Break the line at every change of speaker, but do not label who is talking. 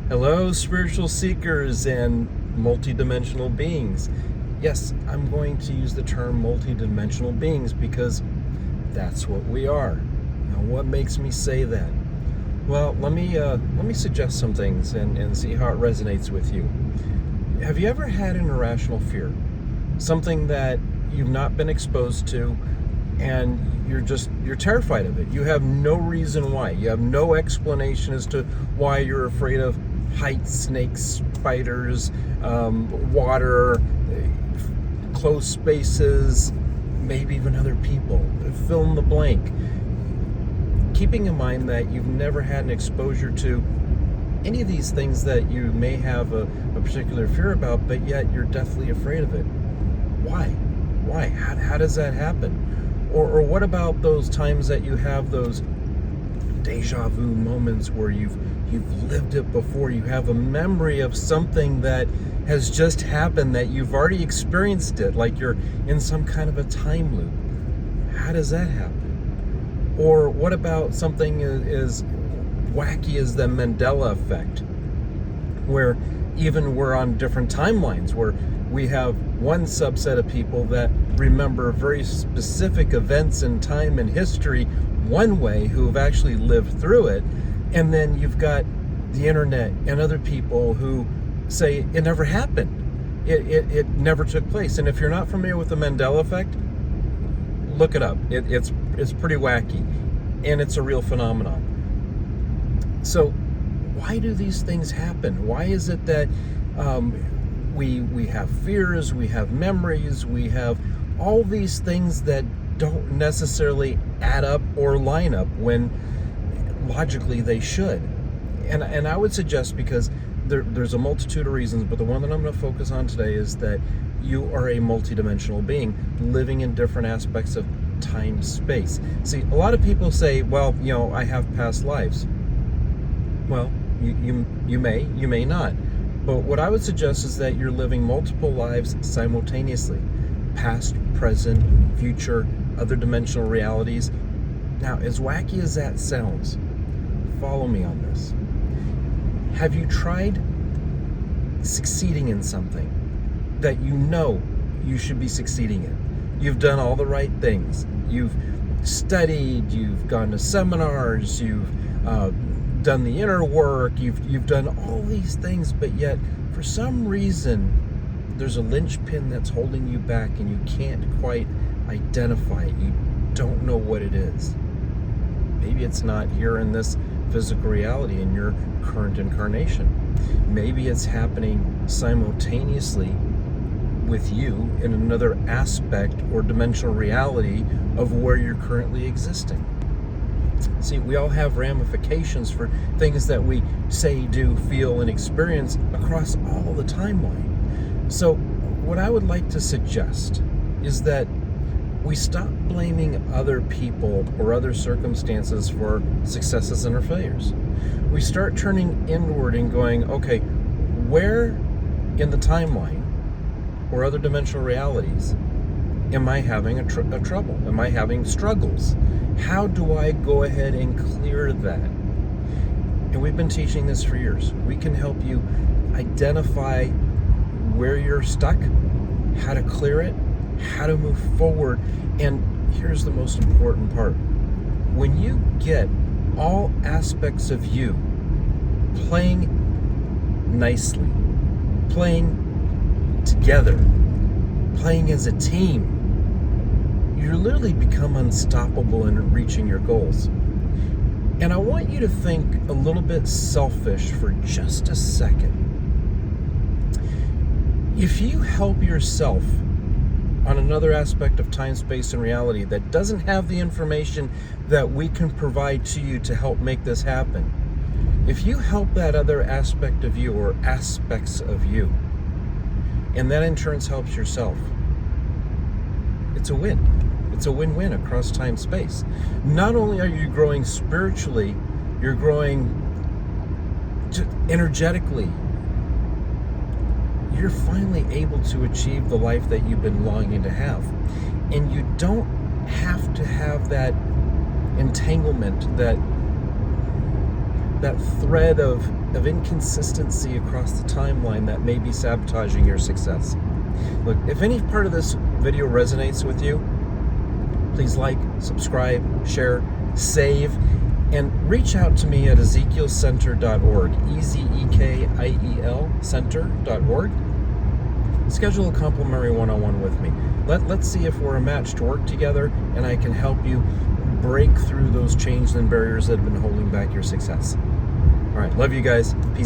Hello, spiritual seekers and multidimensional beings. Yes, I'm going to use the term multidimensional beings because that's what we are. Now, what makes me say that? Well, let me suggest some things and see how it resonates with you. Have you ever had an irrational fear? Something that you've not been exposed to, and you're terrified of it. You have no reason why. You have no explanation as to why you're afraid of heights, snakes, spiders, water, closed spaces, maybe even other people. Fill in the blank. Keeping in mind that you've never had an exposure to any of these things that you may have a particular fear about, but yet you're deathly afraid of it. Why? How does that happen? Or what about those times that you have those déjà vu moments where you've lived it before? You have a memory of something that has just happened, that you've already experienced it, like you're in some kind of a time loop. How does that happen? Or what about something as wacky as the Mandela Effect, where even we're on different timelines, where we have one subset of people that remember very specific events in time and history one way, who have actually lived through it, and then you've got the internet and other people who say it never happened, it never took place. And if you're not familiar with the Mandela Effect, look it up. It's pretty wacky, and it's a real phenomenon. So why do these things happen? Why is it that we have fears, we have memories, we have all these things that don't necessarily add up or line up when logically they should? And I would suggest, because there's a multitude of reasons, but the one that I'm going to focus on today is that you are a multidimensional being living in different aspects of time, space. See, a lot of people say, well, I have past lives. Well, you may not. But what I would suggest is that you're living multiple lives simultaneously. Past, present, future, other dimensional realities. Now, as wacky as that sounds, follow me on this. Have you tried succeeding in something that you know you should be succeeding in? You've done all the right things. You've studied, you've gone to seminars, you've done the inner work, you've done all these things, but yet for some reason there's a linchpin that's holding you back and you can't quite identify it. You don't know what it is. Maybe it's not here in this physical reality in your current incarnation. Maybe it's happening simultaneously with you in another aspect or dimensional reality of where you're currently existing. See, we all have ramifications for things that we say, do, feel, and experience across all the timeline. So what I would like to suggest is that we stop blaming other people or other circumstances for successes and our failures. We start turning inward and going, okay, where in the timeline or other dimensional realities am I having a trouble? Am I having struggles? How do I go ahead and clear that? And we've been teaching this for years. We can help you identify where you're stuck, how to clear it, how to move forward. And here's the most important part. When you get all aspects of you playing nicely, playing together, playing as a team, you literally become unstoppable in reaching your goals. And I want you to think a little bit selfish for just a second. If you help yourself on another aspect of time, space, and reality that doesn't have the information that we can provide to you to help make this happen, if you help that other aspect of you or aspects of you, and that in turn helps yourself, it's a win. It's a win-win across time, space. Not only are you growing spiritually, you're growing energetically. You're finally able to achieve the life that you've been longing to have. And you don't have to have that entanglement, that thread of of inconsistency across the timeline that may be sabotaging your success. Look, if any part of this video resonates with you, please like, subscribe, share, save, and reach out to me at ezekielcenter.org, EZEKIEL center.org. Schedule a complimentary one-on-one with me. Let's see if we're a match to work together and I can help you break through those chains and barriers that have been holding back your success. All right, love you guys. Peace out.